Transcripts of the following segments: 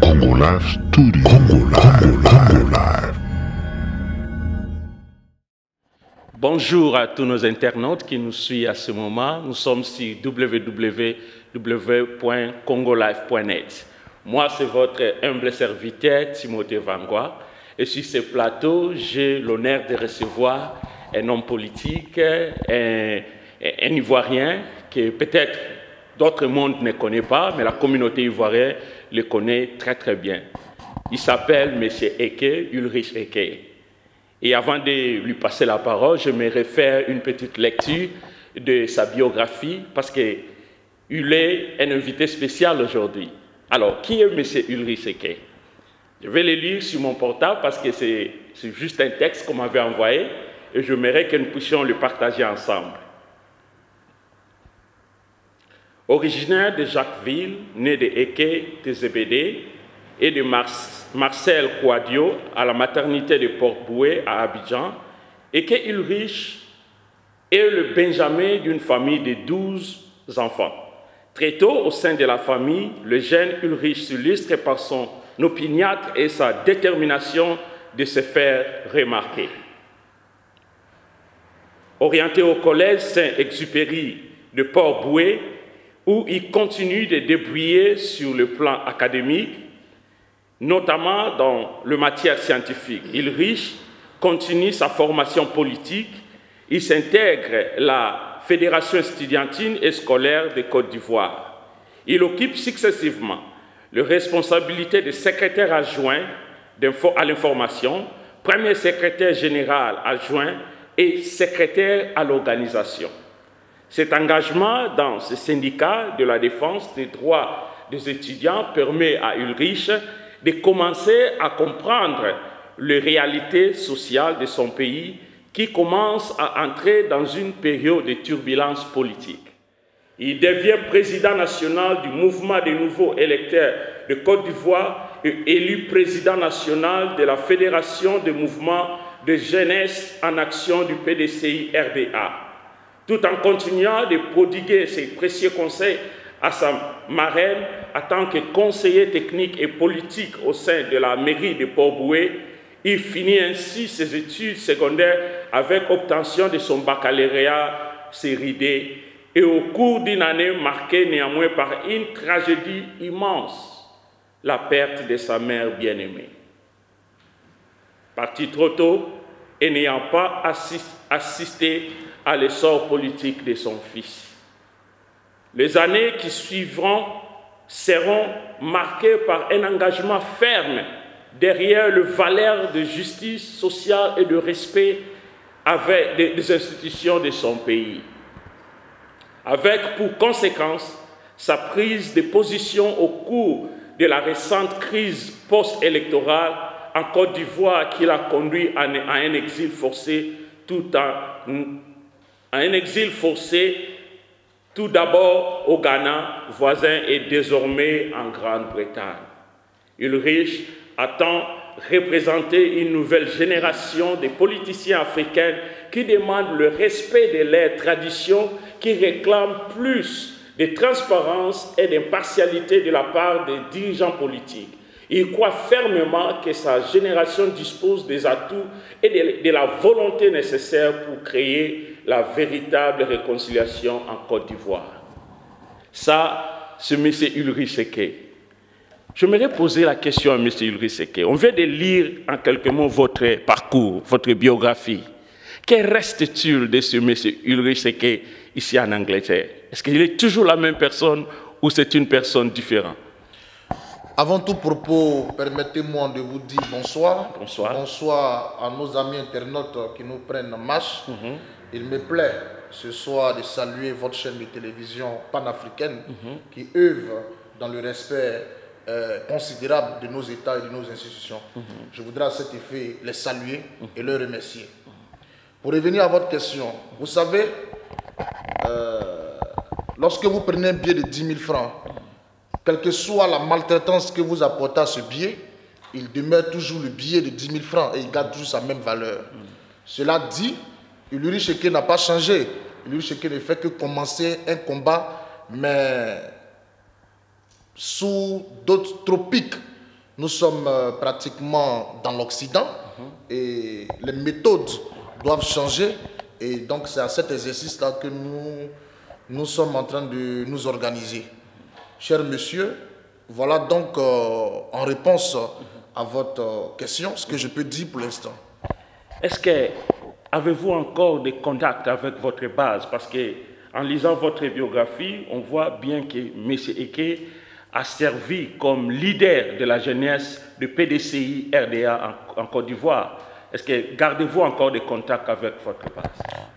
Congo Live Studio. Congo Live. Bonjour à tous nos internautes qui nous suivent à ce moment. Nous sommes sur www.congolive.net. Moi, c'est votre humble serviteur Timothée Vangwa. Et sur ce plateau, j'ai l'honneur de recevoir un homme politique, un Ivoirien que peut-être d'autres mondes ne connaissent pas, mais la communauté ivoirienne le connaît très très bien. Il s'appelle M. Eke, Ulrich Eke. Et avant de lui passer la parole, je me réfère une petite lecture de sa biographie parce qu'il est un invité spécial aujourd'hui. Alors, qui est M. Ulrich Eke? Je vais le lire sur mon portable parce que c'est juste un texte qu'on m'avait envoyé et j'aimerais que nous puissions le partager ensemble. Originaire de Jacquesville, né de Eke Tezebede et de Marcel Kouadio à la maternité de Port-Boué à Abidjan, Eke Ulrich est le benjamin d'une famille de 12 enfants. Très tôt, au sein de la famille, le jeune Ulrich s'illustre par son opiniâtre et sa détermination de se faire remarquer. Orienté au collège Saint-Exupéry de Port-Boué, où il continue de débrouiller sur le plan académique, notamment dans le matière scientifique. Ulrich continue sa formation politique, il s'intègre la Fédération estudiantine et scolaire de Côte d'Ivoire. Il occupe successivement les responsabilités de secrétaire adjoint à l'information, premier secrétaire général adjoint et secrétaire à l'organisation. Cet engagement dans ce syndicat de la défense des droits des étudiants permet à Ulrich de commencer à comprendre les réalités sociales de son pays qui commence à entrer dans une période de turbulence politique. Il devient président national du mouvement des nouveaux électeurs de Côte d'Ivoire et élu président national de la Fédération des mouvements de jeunesse en action du PDCI-RDA, tout en continuant de prodiguer ses précieux conseils à sa marraine en tant que conseiller technique et politique au sein de la mairie de Port-Boué. Il finit ainsi ses études secondaires avec obtention de son baccalauréat série D et au cours d'une année marquée néanmoins par une tragédie immense, la perte de sa mère bien-aimée. Parti trop tôt et n'ayant pas assisté à l'essor politique de son fils. Les années qui suivront seront marquées par un engagement ferme derrière le valeur de justice sociale et de respect avec des institutions de son pays, avec pour conséquence sa prise de position au cours de la récente crise post-électorale en Côte d'Ivoire qui l'a conduit à un exil forcé tout d'abord au Ghana, voisin, et désormais en Grande-Bretagne. Ulrich attend représenter une nouvelle génération de politiciens africains qui demandent le respect de leurs traditions, qui réclament plus de transparence et d'impartialité de la part des dirigeants politiques. Il croit fermement que sa génération dispose des atouts et de la volonté nécessaire pour créer la véritable réconciliation en Côte d'Ivoire. Ça, c'est M. Ulrich Eke. J'aimerais poser la question à M. Ulrich Eke. On vient de lire en quelques mots votre parcours, votre biographie. Que reste-t-il de ce M. Ulrich Eke ici en Angleterre? Est-ce qu'il est toujours la même personne ou c'est une personne différente? Avant tout propos, permettez-moi de vous dire bonsoir. Bonsoir. Bonsoir à nos amis internautes qui nous prennent en marche. Il me plaît ce soir de saluer votre chaîne de télévision panafricaine qui œuvre dans le respect considérable de nos États et de nos institutions. Je voudrais à cet effet les saluer et les remercier. Pour revenir à votre question, vous savez, lorsque vous prenez un billet de 10 000 francs, quelle que soit la maltraitance que vous apportez à ce billet, il demeure toujours le billet de 10 000 francs et il garde toujours sa même valeur. Cela dit, Ulrich Eke n'a pas changé. Ulrich Eke ne fait que commencer un combat, mais sous d'autres tropiques Nous sommes pratiquement dans l'Occident et les méthodes doivent changer. Et donc c'est à cet exercice-là que nous sommes en train de nous organiser. Cher monsieur, voilà donc en réponse à votre question, ce que je peux dire pour l'instant. Est-ce que avez-vous encore des contacts avec votre base? Parce que en lisant votre biographie, on voit bien que M. Eke a servi comme leader de la jeunesse de PDCI RDA en Côte d'Ivoire. Est-ce que gardez-vous encore des contacts avec votre base?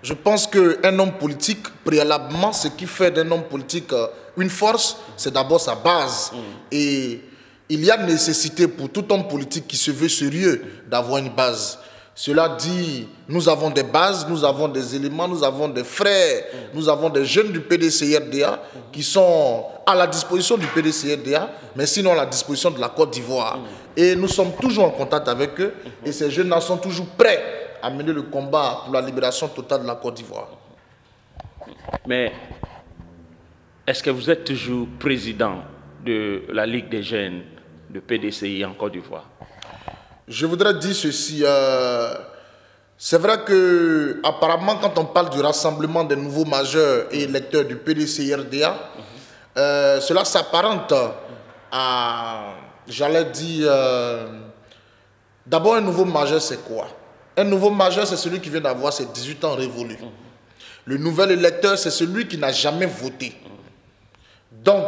Je pense qu'un homme politique, préalablement, ce qui fait d'un homme politique une force, c'est d'abord sa base. Et il y a nécessité pour tout homme politique qui se veut sérieux d'avoir une base. Cela dit, nous avons des bases, nous avons des éléments, nous avons des frères, nous avons des jeunes du PDCI-RDA qui sont à la disposition du PDCI-RDA, mais sinon à la disposition de la Côte d'Ivoire. Et nous sommes toujours en contact avec eux et ces jeunes-là sont toujours prêts à mener le combat pour la libération totale de la Côte d'Ivoire. Mais est-ce que vous êtes toujours président de la Ligue des jeunes de PDCI en Côte d'Ivoire? Je voudrais dire ceci. C'est vrai que apparemment, quand on parle du rassemblement des nouveaux majeurs et électeurs du PDCI-RDA, cela s'apparente à, j'allais dire, d'abord un nouveau majeur, c'est quoi? Un nouveau majeur, c'est celui qui vient d'avoir ses 18 ans révolus. Le nouvel électeur, c'est celui qui n'a jamais voté. Donc,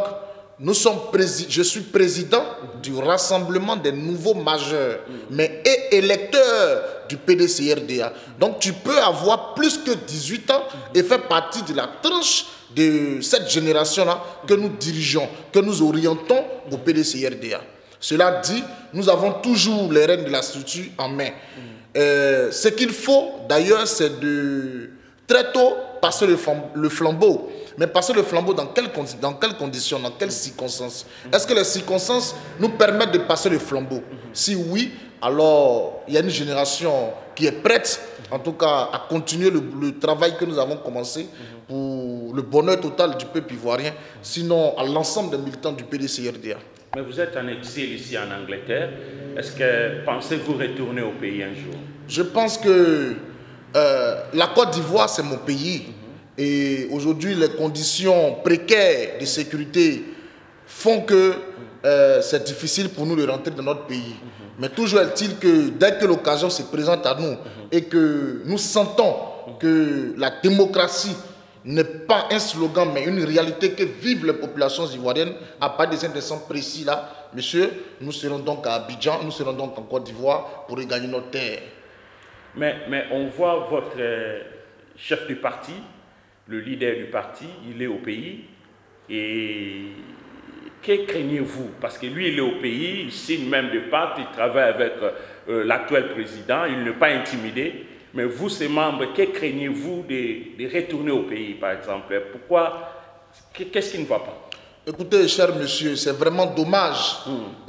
je suis président du rassemblement des nouveaux majeurs, mais et électeur du PDCI-RDA. Donc tu peux avoir plus que 18 ans et faire partie de la tranche de cette génération-là que nous dirigeons, que nous orientons au PDCI-RDA. Cela dit, nous avons toujours les rênes de la structure en main. Ce qu'il faut d'ailleurs, c'est de très tôt passer le flambeau. Mais passer le flambeau dans quelles conditions, dans quelles circonstances? Est-ce que les circonstances nous permettent de passer le flambeau? Si oui, alors il y a une génération qui est prête, en tout cas, à continuer le travail que nous avons commencé pour le bonheur total du peuple ivoirien, sinon à l'ensemble des militants du PDCI-RDA. Mais vous êtes en exil ici en Angleterre. Est-ce que pensez-vous retourner au pays un jour? Je pense que la Côte d'Ivoire, c'est mon pays. Et aujourd'hui, les conditions précaires de sécurité font que c'est difficile pour nous de rentrer dans notre pays. Mais toujours est-il que dès que l'occasion se présente à nous et que nous sentons que la démocratie n'est pas un slogan, mais une réalité que vivent les populations ivoiriennes, à part des intéressants précis là, monsieur, nous serons donc à Abidjan, nous serons donc en Côte d'Ivoire pour regagner notre terre. Mais on voit votre chef du parti, le leader du parti, il est au pays. Et que craignez-vous? Parce que lui, il est au pays, il signe même des pactes, il travaille avec l'actuel président, il n'est pas intimidé. Mais vous, ces membres, que craignez-vous de retourner au pays, par exemple? Pourquoi? Qu'est-ce qui ne va pas? Écoutez, cher monsieur, c'est vraiment dommage.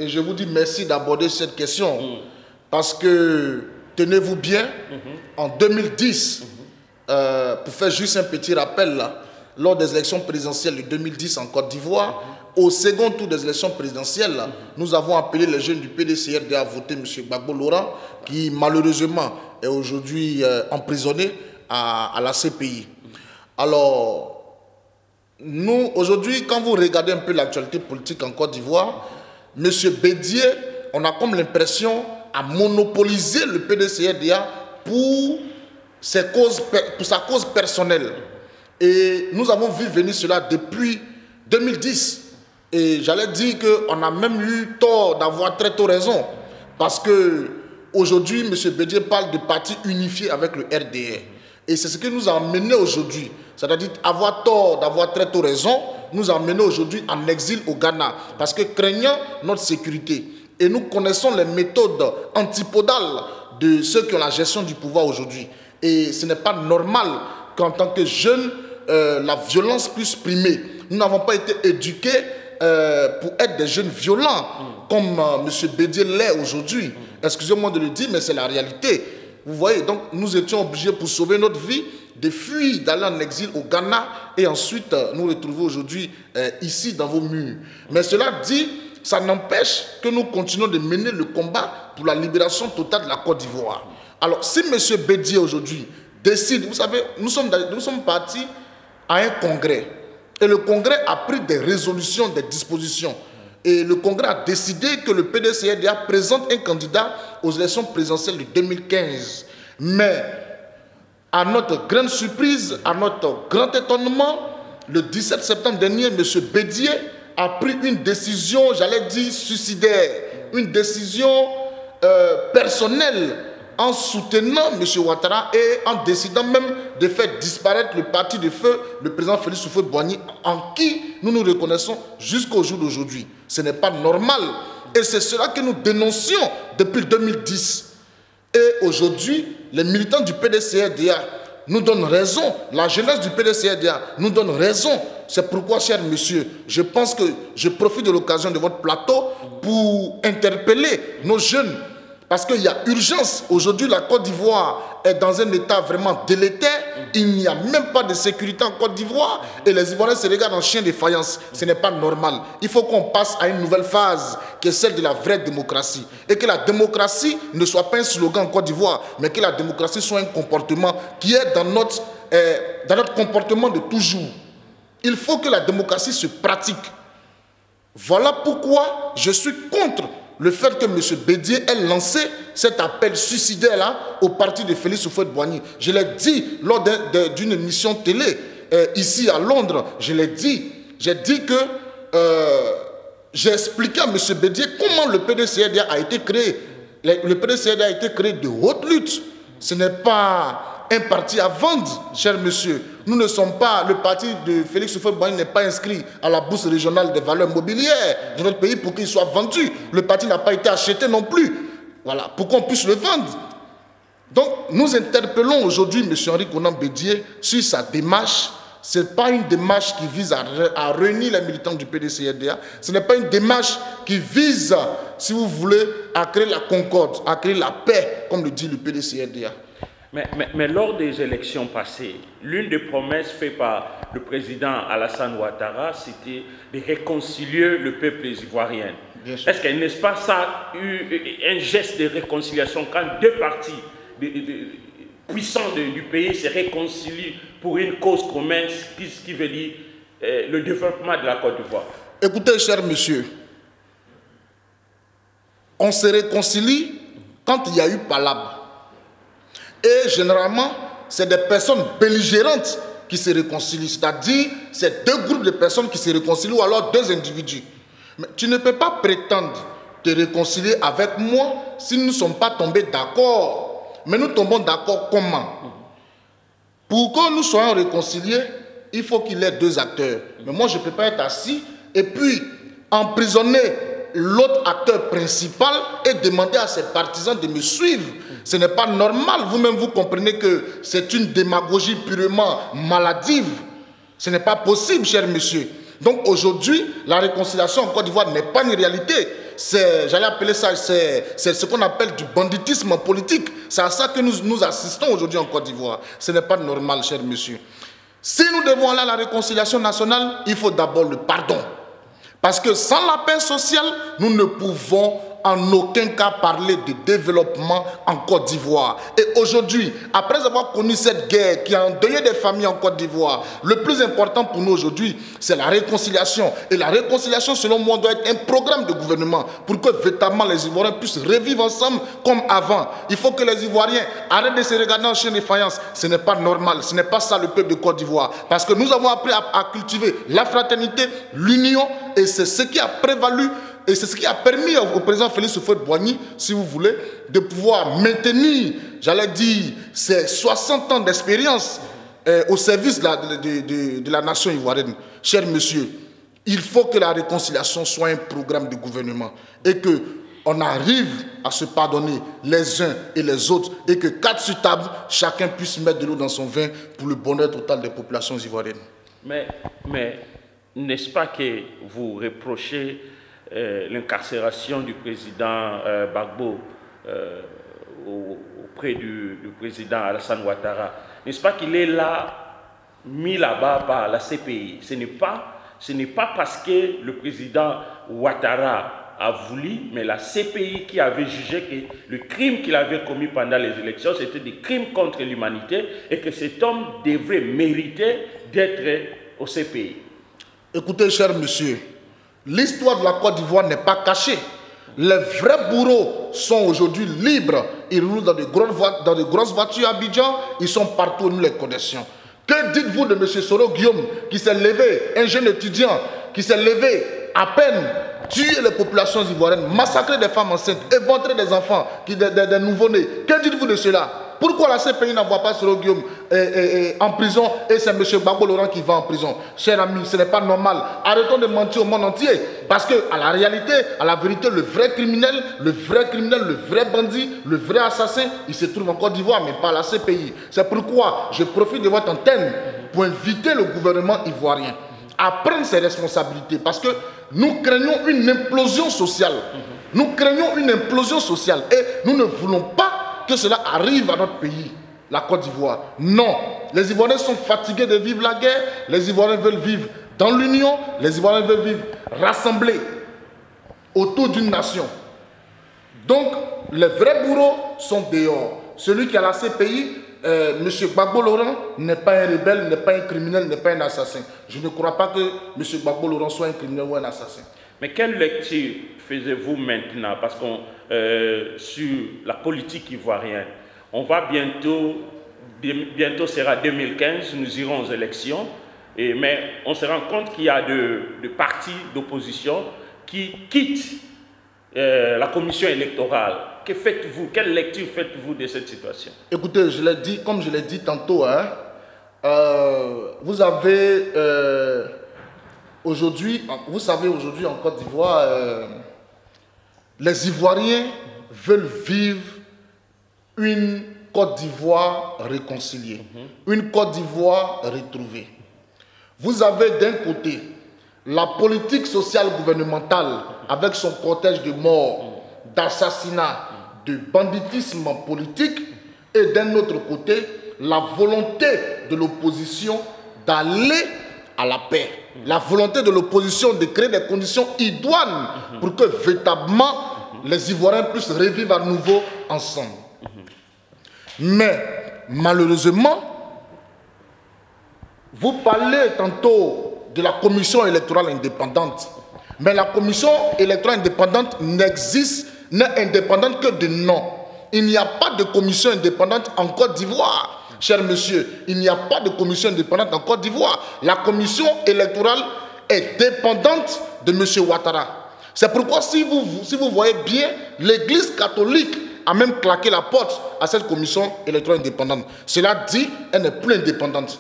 Et je vous dis merci d'aborder cette question. Parce que, tenez-vous bien, en 2010, pour faire juste un petit rappel, là, lors des élections présidentielles de 2010 en Côte d'Ivoire, au second tour des élections présidentielles, là, nous avons appelé les jeunes du PDCI-RDA à voter M. Gbagbo Laurent, qui malheureusement est aujourd'hui emprisonné à la CPI. Alors, nous, aujourd'hui, quand vous regardez un peu l'actualité politique en Côte d'Ivoire, M. Bédié, on a comme l'impression à monopoliser le PDCI-RDA pour sa cause personnelle. Et nous avons vu venir cela depuis 2010. Et j'allais dire qu'on a même eu tort d'avoir très tôt raison. Parce que aujourd'hui, M. Bédié parle de parti unifié avec le RDR. Et c'est ce qui nous a amené aujourd'hui. C'est-à-dire avoir tort d'avoir très tôt raison, nous a amené aujourd'hui en exil au Ghana. Parce que craignant notre sécurité, et nous connaissons les méthodes antipodales de ceux qui ont la gestion du pouvoir aujourd'hui. Et ce n'est pas normal qu'en tant que jeunes, la violence puisse primer. Nous n'avons pas été éduqués pour être des jeunes violents, comme M. Bédié l'est aujourd'hui. Excusez-moi de le dire, mais c'est la réalité. Vous voyez, donc nous étions obligés pour sauver notre vie de fuir, d'aller en exil au Ghana et ensuite nous retrouver aujourd'hui ici dans vos murs. Mais cela dit, ça n'empêche que nous continuons de mener le combat pour la libération totale de la Côte d'Ivoire. Alors, si M. Bédié aujourd'hui décide, vous savez, nous sommes partis à un congrès. Et le congrès a pris des résolutions, des dispositions. Et le congrès a décidé que le PDCRDA présente un candidat aux élections présidentielles de 2015. Mais, à notre grande surprise, à notre grand étonnement, le 17 septembre dernier, M. Bédié a pris une décision, j'allais dire suicidaire, une décision personnelle en soutenant M. Ouattara et en décidant même de faire disparaître le parti de feu, le président Félix Houphouët-Boigny, en qui nous nous reconnaissons jusqu'au jour d'aujourd'hui. Ce n'est pas normal. Et c'est cela que nous dénoncions depuis 2010. Et aujourd'hui, les militants du PDCRDA nous donnent raison. La jeunesse du PDCRDA nous donne raison. C'est pourquoi, cher monsieur, je pense que je profite de l'occasion de votre plateau pour interpeller nos jeunes. Parce qu'il y a urgence. Aujourd'hui, la Côte d'Ivoire est dans un état vraiment délétère. Il n'y a même pas de sécurité en Côte d'Ivoire. Et les Ivoiriens se regardent en chien de faïence. Ce n'est pas normal. Il faut qu'on passe à une nouvelle phase, qui est celle de la vraie démocratie. Et que la démocratie ne soit pas un slogan en Côte d'Ivoire, mais que la démocratie soit un comportement qui est dans notre comportement de toujours. Il faut que la démocratie se pratique. Voilà pourquoi je suis contre le fait que M. Bédié ait lancé cet appel suicidaire-là au parti de Félix Houphouët-Boigny. Je l'ai dit lors d'une émission télé ici à Londres. Je l'ai dit. J'ai dit que j'ai expliqué à M. Bédié comment le PDCRDA a été créé. Le PDCRDA a été créé de haute lutte. Ce n'est pas un parti à vendre, cher monsieur. Nous ne sommes pas, le parti de Félix Houphouët-Boigny n'est pas inscrit à la bourse régionale des valeurs mobilières de notre pays pour qu'il soit vendu. Le parti n'a pas été acheté non plus. Voilà, pour qu'on puisse le vendre. Donc, nous interpellons aujourd'hui M. Henri Konan Bédié sur sa démarche. Ce n'est pas une démarche qui vise à réunir les militants du PDCRDA. Ce n'est pas une démarche qui vise, si vous voulez, à créer la concorde, à créer la paix, comme le dit le PDCRDA. Mais lors des élections passées, l'une des promesses faites par le président Alassane Ouattara, c'était de réconcilier le peuple ivoirien. Est-ce que n'est-ce pas ça un geste de réconciliation quand deux partis puissants du pays se réconcilient pour une cause commune, qui veut dire le développement de la Côte d'Ivoire? Écoutez, cher monsieur, on se réconcilie quand il y a eu palabre. Et généralement, c'est des personnes belligérantes qui se réconcilient. C'est-à-dire, c'est deux groupes de personnes qui se réconcilient ou alors deux individus. Mais tu ne peux pas prétendre te réconcilier avec moi si nous ne sommes pas tombés d'accord. Mais nous tombons d'accord comment? Pour que nous soyons réconciliés, il faut qu'il y ait deux acteurs. Mais moi, je ne peux pas être assis et puis emprisonner l'autre acteur principal et demander à ses partisans de me suivre. Ce n'est pas normal. Vous-même, vous comprenez que c'est une démagogie purement maladive. Ce n'est pas possible, cher monsieur. Donc aujourd'hui, la réconciliation en Côte d'Ivoire n'est pas une réalité. J'allais appeler ça, c'est ce qu'on appelle du banditisme politique. C'est à ça que nous assistons aujourd'hui en Côte d'Ivoire. Ce n'est pas normal, cher monsieur. Si nous devons aller à la réconciliation nationale, il faut d'abord le pardon. Parce que sans la paix sociale, nous ne pouvons en aucun cas parler de développement en Côte d'Ivoire. Et aujourd'hui, après avoir connu cette guerre qui a endeuillé des familles en Côte d'Ivoire, le plus important pour nous aujourd'hui, c'est la réconciliation. Et la réconciliation, selon moi, doit être un programme de gouvernement pour que véritablement les Ivoiriens puissent revivre ensemble comme avant. Il faut que les Ivoiriens arrêtent de se regarder en chien de faïence. Ce n'est pas normal, ce n'est pas ça le peuple de Côte d'Ivoire. Parce que nous avons appris à cultiver la fraternité, l'union, et c'est ce qui a prévalu. Et c'est ce qui a permis au président Félix Houphouët-Boigny, si vous voulez, de pouvoir maintenir, j'allais dire, ses 60 ans d'expérience au service de la nation ivoirienne. Cher monsieur, il faut que la réconciliation soit un programme de gouvernement et qu'on arrive à se pardonner les uns et les autres et que quatre sur table, chacun puisse mettre de l'eau dans son vin pour le bonheur total des populations ivoiriennes. Mais n'est-ce pas que vous reprochez l'incarcération du président Gbagbo auprès du président Alassane Ouattara? N'est-ce pas qu'il est là, mis là-bas par la CPI? Ce n'est pas ce n'est pas parce que le président Ouattara a voulu, mais la CPI qui avait jugé que le crime qu'il avait commis pendant les élections, c'était des crimes contre l'humanité et que cet homme devrait mériter d'être au CPI. Écoutez, cher monsieur, l'histoire de la Côte d'Ivoire n'est pas cachée. Les vrais bourreaux sont aujourd'hui libres. Ils roulent dans de grosses voitures à Abidjan. Ils sont partout, nous les connaissons. Que dites-vous de M. Soro Guillaume qui s'est levé, un jeune étudiant qui s'est levé à peine, tuer les populations ivoiriennes, massacrer des femmes enceintes, éventrer des enfants, des nouveau-nés? Que dites-vous de cela? Pourquoi la CPI n'envoie pas Soro Guillaume en prison et c'est M. Gbagbo Laurent qui va en prison? Chers amis, ce n'est pas normal. Arrêtons de mentir au monde entier. Parce que à la réalité, à la vérité, le vrai criminel, le vrai bandit, le vrai assassin, il se trouve en Côte d'Ivoire, mais pas à la CPI. C'est pourquoi je profite de votre antenne pour inviter le gouvernement ivoirien à prendre ses responsabilités. Parce que nous craignons une implosion sociale. Nous craignons une implosion sociale. Et nous ne voulons pas que cela arrive à notre pays, la Côte d'Ivoire. Non, les Ivoiriens sont fatigués de vivre la guerre, les Ivoiriens veulent vivre dans l'union, les Ivoiriens veulent vivre rassemblés autour d'une nation. Donc, les vrais bourreaux sont dehors. Celui qui a la CPI, M. Gbagbo Laurent, n'est pas un rebelle, n'est pas un criminel, n'est pas un assassin. Je ne crois pas que M. Gbagbo Laurent soit un criminel ou un assassin. Mais quelle lecture faisiez-vous maintenant? Parce qu'on sur la politique ivoirienne, on va bientôt sera 2015, nous irons aux élections, mais on se rend compte qu'il y a de partis d'opposition qui quittent la commission électorale. Que faites-vous? Quelle lecture faites-vous de cette situation? Écoutez, je l'ai dit, comme je l'ai dit tantôt, hein, vous avez aujourd'hui, vous savez, aujourd'hui en Côte d'Ivoire, les Ivoiriens veulent vivre une Côte d'Ivoire réconciliée, une Côte d'Ivoire retrouvée. Vous avez d'un côté la politique sociale gouvernementale avec son cortège de morts, d'assassinats, de banditisme politique, et d'un autre côté la volonté de l'opposition d'aller à la paix. La volonté de l'opposition de créer des conditions idoines pour que véritablement les Ivoiriens puissent revivre à nouveau ensemble. Mais malheureusement, vous parlez tantôt de la commission électorale indépendante. Mais la commission électorale indépendante n'existe, n'est indépendante que de nom. Il n'y a pas de commission indépendante en Côte d'Ivoire. Cher monsieur, il n'y a pas de commission indépendante en Côte d'Ivoire. La commission électorale est dépendante de M. Ouattara. C'est pourquoi si vous voyez bien, l'Église catholique a même claqué la porte à cette commission électorale indépendante. Cela dit, elle n'est plus indépendante.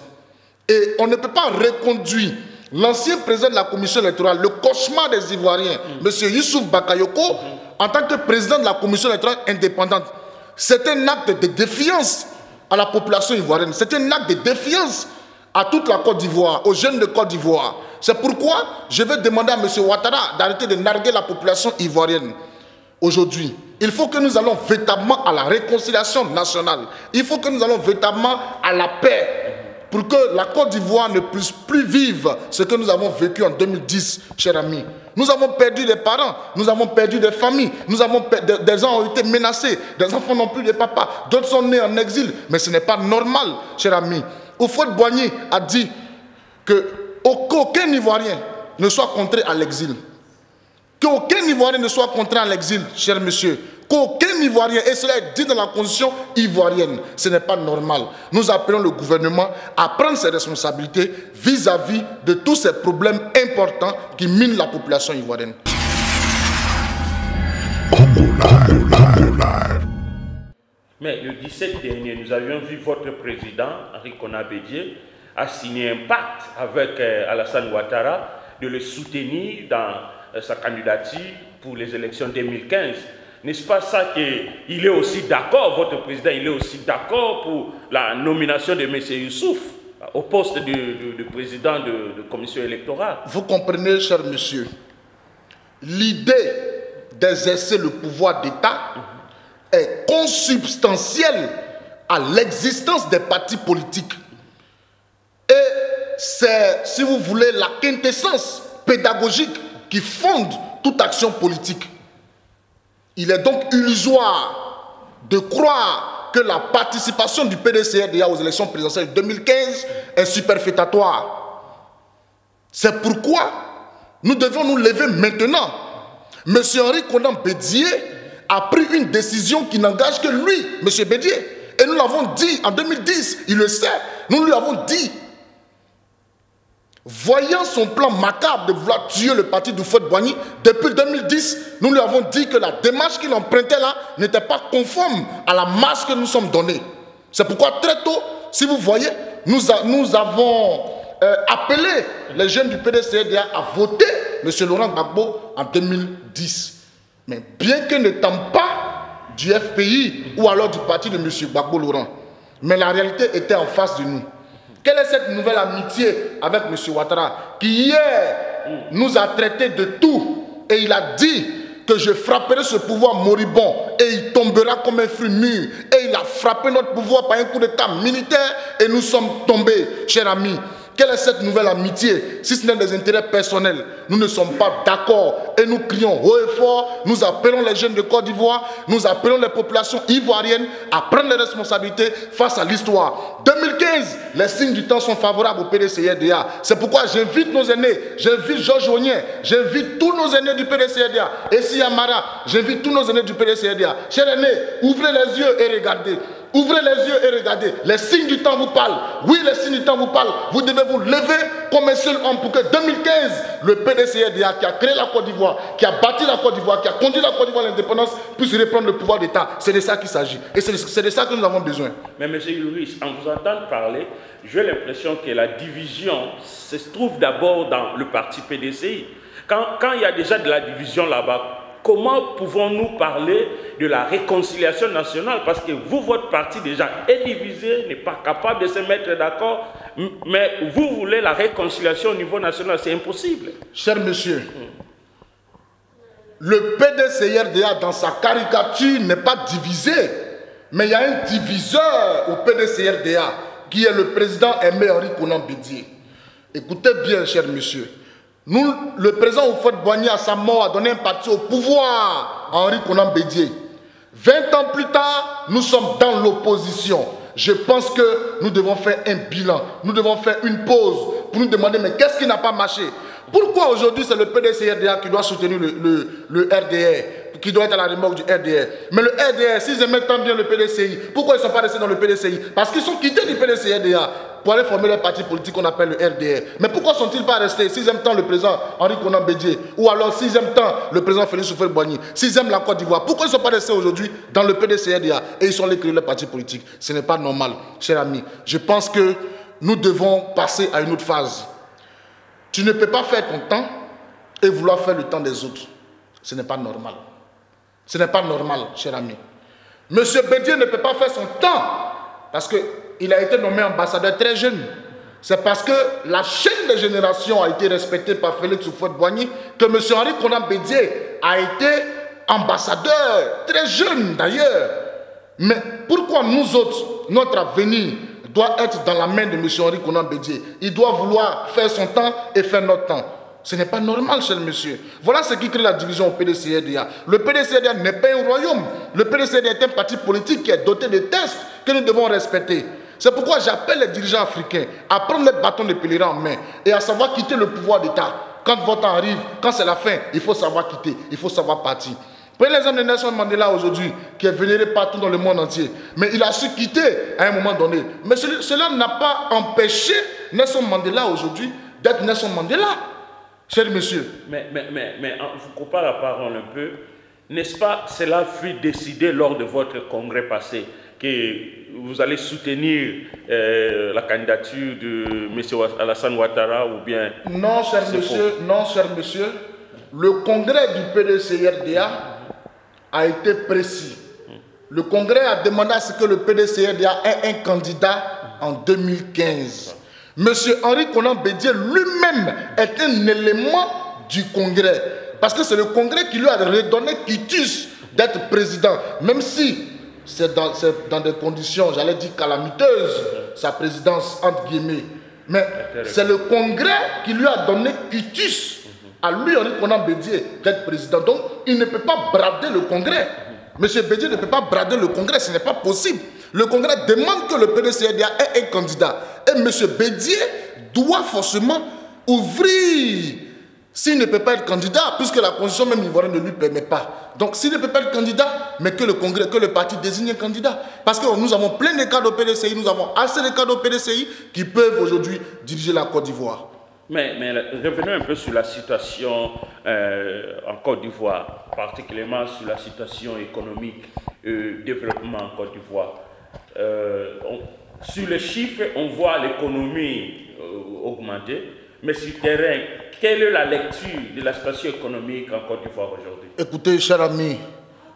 Et on ne peut pas reconduire l'ancien président de la commission électorale, le cauchemar des Ivoiriens, M. Youssouf Bakayoko, en tant que président de la commission électorale indépendante. C'est un acte de défiance à la population ivoirienne. C'est un acte de défiance à toute la Côte d'Ivoire, aux jeunes de Côte d'Ivoire. C'est pourquoi je vais demander à M. Ouattara d'arrêter de narguer la population ivoirienne. Aujourd'hui, il faut que nous allons véritablement à la réconciliation nationale. Il faut que nous allons véritablement à la paix pour que la Côte d'Ivoire ne puisse plus vivre ce que nous avons vécu en 2010, chers amis. Nous avons perdu des parents, nous avons perdu des familles, des gens ont été menacés, des enfants n'ont plus de papa, d'autres sont nés en exil. Mais ce n'est pas normal, chers amis. Houphouët-Boigny a dit qu'aucun Ivoirien ne soit contraint à l'exil. Qu'aucun Ivoirien ne soit contraint à l'exil, cher monsieur. Qu'aucun Ivoirien, et cela est dit dans la constitution ivoirienne, ce n'est pas normal. Nous appelons le gouvernement à prendre ses responsabilités vis-à-vis de tous ces problèmes importants qui minent la population ivoirienne. Mais le 17 dernier, nous avions vu votre président, Henri Konan Bédié, a signé un pacte avec Alassane Ouattara de le soutenir dans sa candidature pour les élections 2015. N'est-ce pas ça qu'il est aussi d'accord, votre président, il est aussi d'accord pour la nomination de M. Youssouf au poste de président de commission électorale? Vous comprenez, cher monsieur, l'idée d'exercer le pouvoir d'État est consubstantielle à l'existence des partis politiques. Et c'est, si vous voulez, la quintessence pédagogique qui fonde toute action politique. Il est donc illusoire de croire que la participation du PDCRDA aux élections présidentielles de 2015 est superfétatoire. C'est pourquoi nous devons nous lever maintenant. M. Henri Konan Bédié a pris une décision qui n'engage que lui, M. Bédié. Et nous l'avons dit en 2010, il le sait, nous lui avons dit. Voyant son plan macabre de vouloir tuer le parti du Houphouët-Boigny, depuis 2010, nous lui avons dit que la démarche qu'il empruntait là n'était pas conforme à la marche que nous sommes donnés. C'est pourquoi très tôt, si vous voyez, nous avons appelé les jeunes du PDCRDA à voter M. Laurent Gbagbo en 2010. Mais bien que n'étant pas du FPI ou alors du parti de M. Gbagbo Laurent, mais la réalité était en face de nous. Quelle est cette nouvelle amitié avec M. Ouattara qui hier nous a traités de tout et il a dit que je frapperai ce pouvoir moribond et il tombera comme un fruit mûr et il a frappé notre pouvoir par un coup d'état militaire et nous sommes tombés, chers amis. Quelle est cette nouvelle amitié si ce n'est des intérêts personnels? Nous ne sommes pas d'accord et nous crions haut et fort. Nous appelons les jeunes de Côte d'Ivoire, nous appelons les populations ivoiriennes à prendre les responsabilités face à l'histoire. 2015, les signes du temps sont favorables au PDCRDA. C'est pourquoi j'invite nos aînés, j'invite Georges Ognien, j'invite tous nos aînés du PDCRDA. Et si Amara, j'invite tous nos aînés du PDCRDA. Chers aînés, ouvrez les yeux et regardez. Ouvrez les yeux et regardez. Les signes du temps vous parlent. Oui, les signes du temps vous parlent. Vous devez vous lever comme un seul homme pour que 2015, le PDCRDA qui a créé la Côte d'Ivoire, qui a bâti la Côte d'Ivoire, qui a conduit la Côte d'Ivoire à l'indépendance, puisse reprendre le pouvoir d'État. C'est de ça qu'il s'agit. Et c'est de ça que nous avons besoin. Mais M. Louis, en vous entendant parler, j'ai l'impression que la division se trouve d'abord dans le parti PDCI. Quand il y a déjà de la division là-bas, comment pouvons-nous parler de la réconciliation nationale? Parce que vous, votre parti déjà est divisé, n'est pas capable de se mettre d'accord, mais vous voulez la réconciliation au niveau national, c'est impossible. Cher monsieur, le PDCRDA dans sa caricature n'est pas divisé, mais il y a un diviseur au PDCRDA qui est le président Aimé Henri Konan Bédié. Écoutez bien, cher monsieur. Nous, le président Houphouët-Boigny, à sa mort, a donné un parti au pouvoir à Henri Konan Bédié. 20 ans plus tard, nous sommes dans l'opposition. Je pense que nous devons faire un bilan. Nous devons faire une pause pour nous demander, mais qu'est-ce qui n'a pas marché? Pourquoi aujourd'hui c'est le PDCRDA qui doit soutenir le RDR, qui doit être à la remorque du RDR? Mais le RDR, s'ils aimaient tant bien le PDCI, pourquoi ils ne sont pas restés dans le PDCI? Parce qu'ils sont quittés du PDCRDA pour aller former le parti politique qu'on appelle le RDR. Mais pourquoi ne sont-ils pas restés? S'ils aiment tant le président Henri Konan Bédié, ou alors s'ils aiment tant le président Félix Houphouët-Boigny, s'ils aiment la Côte d'Ivoire, pourquoi ils ne sont pas restés aujourd'hui dans le PDCRDA et ils sont allés créer le parti politique? Ce n'est pas normal, chers amis. Je pense que nous devons passer à une autre phase. Tu ne peux pas faire ton temps et vouloir faire le temps des autres. Ce n'est pas normal. Ce n'est pas normal, cher ami. Monsieur Bédié ne peut pas faire son temps parce qu'il a été nommé ambassadeur très jeune. C'est parce que la chaîne de génération a été respectée par Félix Houphouët-Boigny que M. Henri Konan Bédié a été ambassadeur, très jeune d'ailleurs. Mais pourquoi nous autres, notre avenir doit être dans la main de M. Henri Konan Bédié? Il doit vouloir faire son temps et faire notre temps. Ce n'est pas normal, cher monsieur. Voilà ce qui crée la division au PDCRDA. Le PDCRDA n'est pas un royaume. Le PDCRDA est un parti politique qui est doté de textes que nous devons respecter. C'est pourquoi j'appelle les dirigeants africains à prendre le bâton de pèlerin en main et à savoir quitter le pouvoir d'État. Quand votre temps arrive, quand c'est la fin, il faut savoir quitter, il faut savoir partir. Prenez l'exemple de Nelson Mandela aujourd'hui, qui est vénéré partout dans le monde entier. Mais il a su quitter à un moment donné. Mais cela n'a pas empêché Nelson Mandela aujourd'hui d'être Nelson Mandela. Cher monsieur. Mais vous coupez la parole un peu. N'est-ce pas, cela fut décidé lors de votre congrès passé que vous allez soutenir la candidature de M. Alassane Ouattara ou bien... Non, cher monsieur, non, cher monsieur. Le congrès du PDCRDA a été précis. Le congrès a demandé à ce que le PDCRDA ait un candidat en 2015. Monsieur Henri Konan Bédié lui-même est un élément du congrès. Parce que c'est le congrès qui lui a redonné quitus d'être président. Même si c'est dans des conditions, j'allais dire calamiteuses, sa présidence entre guillemets. Mais c'est le Congrès qui lui a donné quitus à lui, Henri Konan Bédié, d'être président. Donc, il ne peut pas brader le Congrès. Monsieur Bédié ne peut pas brader le Congrès, ce n'est pas possible. Le Congrès demande que le PDCDA ait un candidat. Et monsieur Bédié doit forcément ouvrir, s'il ne peut pas être candidat, puisque la constitution même ivoirienne ne lui permet pas. Donc, s'il ne peut pas être candidat, mais que le Congrès, que le parti désigne un candidat. Parce que nous avons plein de cadres au PDCI, nous avons assez de cadres au PDCI qui peuvent aujourd'hui diriger la Côte d'Ivoire. Mais revenons un peu sur la situation en Côte d'Ivoire, particulièrement sur la situation économique et développement en Côte d'Ivoire. Sur les chiffres, on voit l'économie augmenter, mais sur le terrain, quelle est la lecture de la situation économique en Côte d'Ivoire aujourd'hui? Écoutez, cher ami,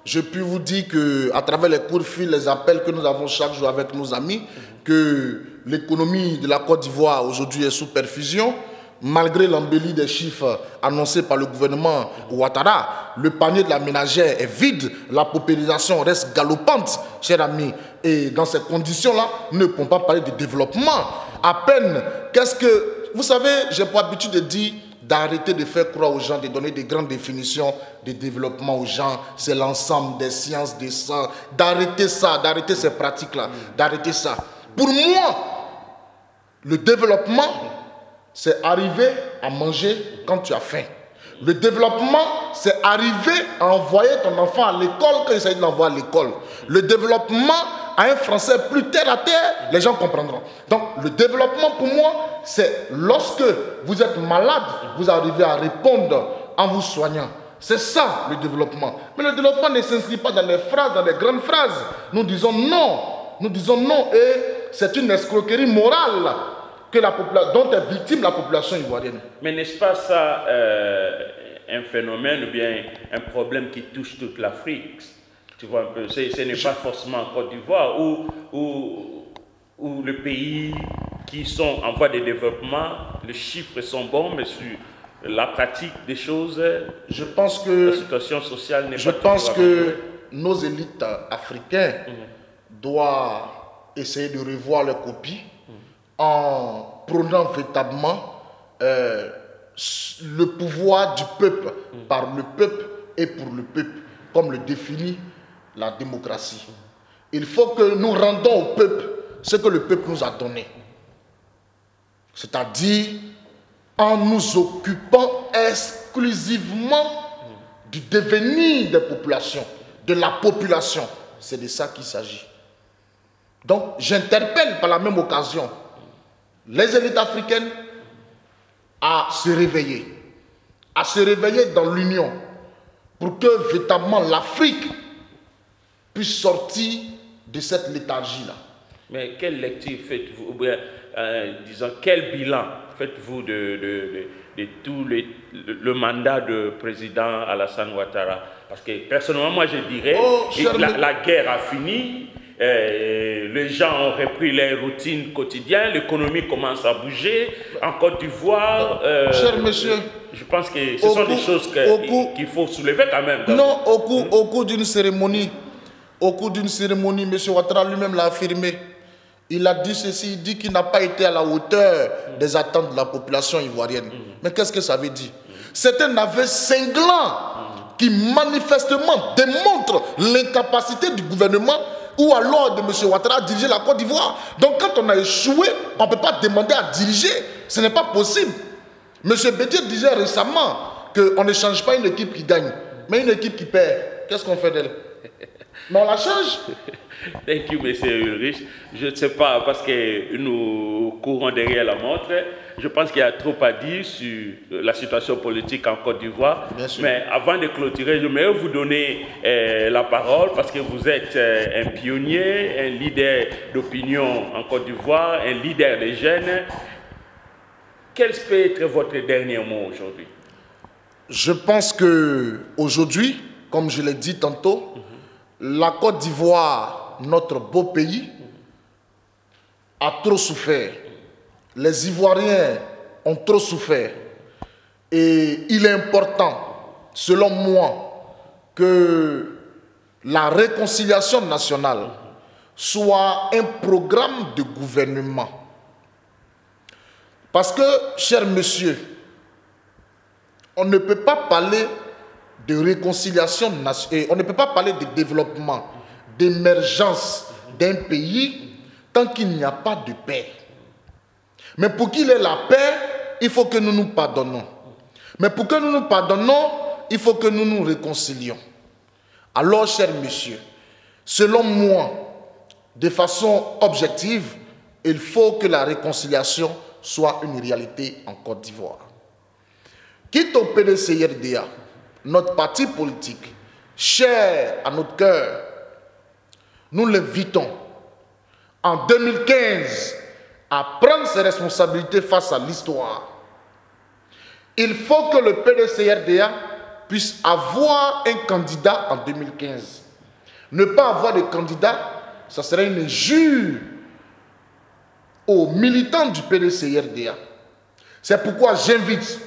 je puis vous dire qu'à travers les coups de fil, les appels que nous avons chaque jour avec nos amis, que l'économie de la Côte d'Ivoire aujourd'hui est sous perfusion. Malgré l'embellie des chiffres annoncés par le gouvernement Ouattara, le panier de la ménagère est vide, la paupérisation reste galopante, cher ami. Et dans ces conditions-là, nous ne pouvons pas parler de développement. À peine, qu'est-ce que... Vous savez, j'ai pour habitude de dire d'arrêter de faire croire aux gens, de donner des grandes définitions de développement aux gens. C'est l'ensemble des sciences, des sciences. D'arrêter ça, d'arrêter ces pratiques-là, d'arrêter ça. Pour moi, le développement, c'est arriver à manger quand tu as faim. Le développement, c'est arriver à envoyer ton enfant à l'école quand il s'agit de l'envoyer à l'école. Le développement, à un français plus terre à terre, les gens comprendront. Donc, le développement pour moi, c'est lorsque vous êtes malade, vous arrivez à répondre en vous soignant. C'est ça le développement. Mais le développement ne s'inscrit pas dans les phrases, dans les grandes phrases. Nous disons non. Nous disons non et c'est une escroquerie morale que dont est victime la population ivoirienne. Mais n'est-ce pas ça un phénomène ou bien un problème qui touche toute l'Afrique? Tu vois un peu, ce n'est pas forcément en Côte d'Ivoire où les pays qui sont en voie de développement, les chiffres sont bons, mais sur la pratique des choses, je pense que la situation sociale n'est pas... Je pense que nos élites africaines doivent essayer de revoir leurs copies en prônant véritablement le pouvoir du peuple, par le peuple et pour le peuple, comme le définit la démocratie. Il faut que nous rendons au peuple ce que le peuple nous a donné. C'est-à-dire en nous occupant exclusivement du devenir des populations, de la population. C'est de ça qu'il s'agit. Donc j'interpelle par la même occasion les élites africaines à se réveiller dans l'union pour que véritablement l'Afrique puisse sortir de cette léthargie-là. Mais quelle lecture faites-vous, disons, quel bilan faites-vous de tout le mandat de président Alassane Ouattara? Parce que personnellement, moi je dirais que la guerre a fini. Les gens ont repris leur routine quotidienne, l'économie commence à bouger en Côte d'Ivoire. Cher monsieur, je pense que ce sont des choses qu'il faut soulever quand même. Non, au cours d'une cérémonie, M. Ouattara lui-même l'a affirmé. Il a dit ceci, il dit qu'il n'a pas été à la hauteur des attentes de la population ivoirienne. Mais qu'est-ce que ça veut dire? C'est un aveu cinglant qui manifestement démontre l'incapacité du gouvernement ou alors de M. Ouattara à diriger la Côte d'Ivoire. Donc quand on a échoué, on ne peut pas demander à diriger. Ce n'est pas possible. M. Bédié disait récemment qu'on ne change pas une équipe qui gagne, mais une équipe qui perd. Qu'est-ce qu'on fait d'elle? Mais on la change. Thank you, M. Ulrich. Je ne sais pas, parce que nous courons derrière la montre. Je pense qu'il y a trop à dire sur la situation politique en Côte d'Ivoire. Mais avant de clôturer, j'aimerais vous donner la parole parce que vous êtes un pionnier, un leader d'opinion en Côte d'Ivoire, un leader des jeunes. Quel peut être votre dernier mot aujourd'hui? Je pense qu'aujourd'hui, comme je l'ai dit tantôt, la Côte d'Ivoire, notre beau pays, a trop souffert. Les Ivoiriens ont trop souffert. Et il est important, selon moi, que la réconciliation nationale soit un programme de gouvernement. Parce que, cher monsieur, on ne peut pas parler de réconciliation nationale, on ne peut pas parler de développement, d'émergence d'un pays tant qu'il n'y a pas de paix. Mais pour qu'il ait la paix, il faut que nous nous pardonnons. Mais pour que nous nous pardonnons, il faut que nous nous réconcilions. Alors, cher monsieur, selon moi, de façon objective, il faut que la réconciliation soit une réalité en Côte d'Ivoire. Quitte au PDCRDA, notre parti politique, cher à notre cœur, nous l'invitons en 2015 à prendre ses responsabilités face à l'histoire. Il faut que le PDCRDA puisse avoir un candidat en 2015. Ne pas avoir de candidat, ça serait une injure aux militants du PDCRDA. C'est pourquoi j'invite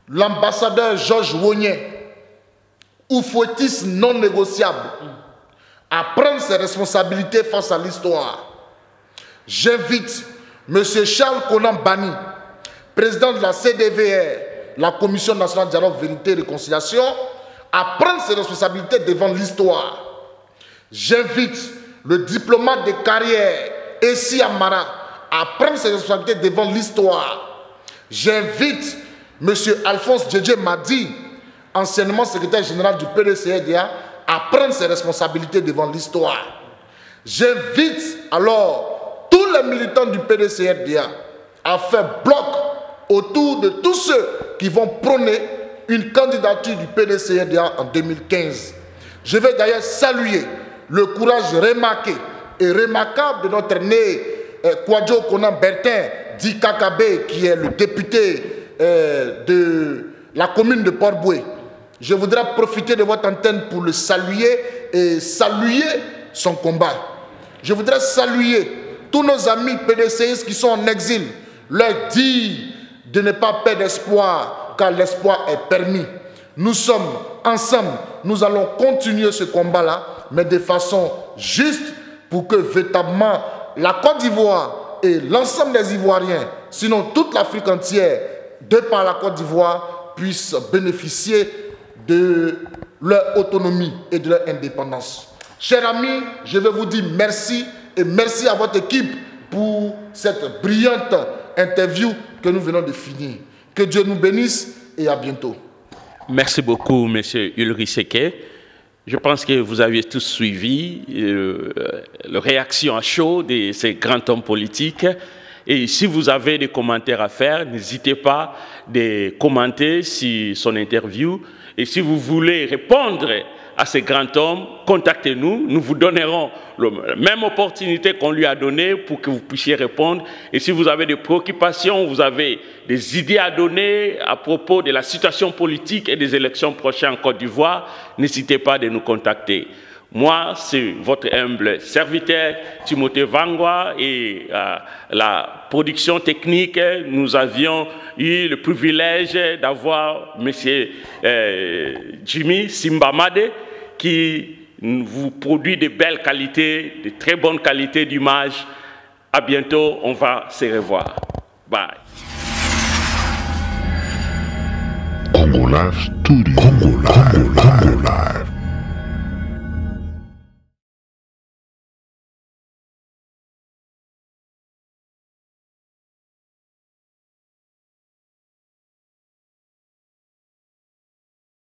l'ambassadeur Georges Wogné, oufouettiste non négociable, à prendre ses responsabilités face à l'histoire. J'invite M. Charles Konan Bani, président de la CDVR, la Commission nationale de dialogue, vérité et réconciliation, à prendre ses responsabilités devant l'histoire. J'invite le diplomate de carrière, Essi Amara, à prendre ses responsabilités devant l'histoire. J'invite M. Alphonse Djedje Madi, anciennement secrétaire général du PDCRDA, à prendre ses responsabilités devant l'histoire. J'invite alors tous les militants du PDCRDA à faire bloc autour de tous ceux qui vont prôner une candidature du PDCRDA en 2015. Je vais d'ailleurs saluer le courage remarqué et remarquable de notre né Kwadjo Konan Bertin, dit Kakabe, qui est le député de la commune de Port-Boué. Je voudrais profiter de votre antenne pour le saluer et saluer son combat. Je voudrais saluer tous nos amis PDCistes qui sont en exil, leur dire de ne pas perdre espoir, car l'espoir est permis. Nous sommes ensemble, nous allons continuer ce combat-là, mais de façon juste pour que véritablement la Côte d'Ivoire et l'ensemble des Ivoiriens, sinon toute l'Afrique entière, de par la Côte d'Ivoire, puissent bénéficier de leur autonomie et de leur indépendance. Chers amis, je vais vous dire merci et merci à votre équipe pour cette brillante interview que nous venons de finir. Que Dieu nous bénisse et à bientôt. Merci beaucoup, M. Ulrich Seké. Je pense que vous avez tous suivi la réaction à chaud de ces grands hommes politiques. Et si vous avez des commentaires à faire, n'hésitez pas de commenter sur son interview. Et si vous voulez répondre à ces grands hommes, contactez-nous. Nous vous donnerons la même opportunité qu'on lui a donnée pour que vous puissiez répondre. Et si vous avez des préoccupations, vous avez des idées à donner à propos de la situation politique et des élections prochaines en Côte d'Ivoire, n'hésitez pas de nous contacter. Moi, c'est votre humble serviteur, Timothée Vangwa, et la production technique, nous avions eu le privilège d'avoir M. Jimmy Simbamade, qui vous produit de belles qualités, de très bonnes qualités d'image. À bientôt, on va se revoir. Bye. Congo Live Studio. Congo Live.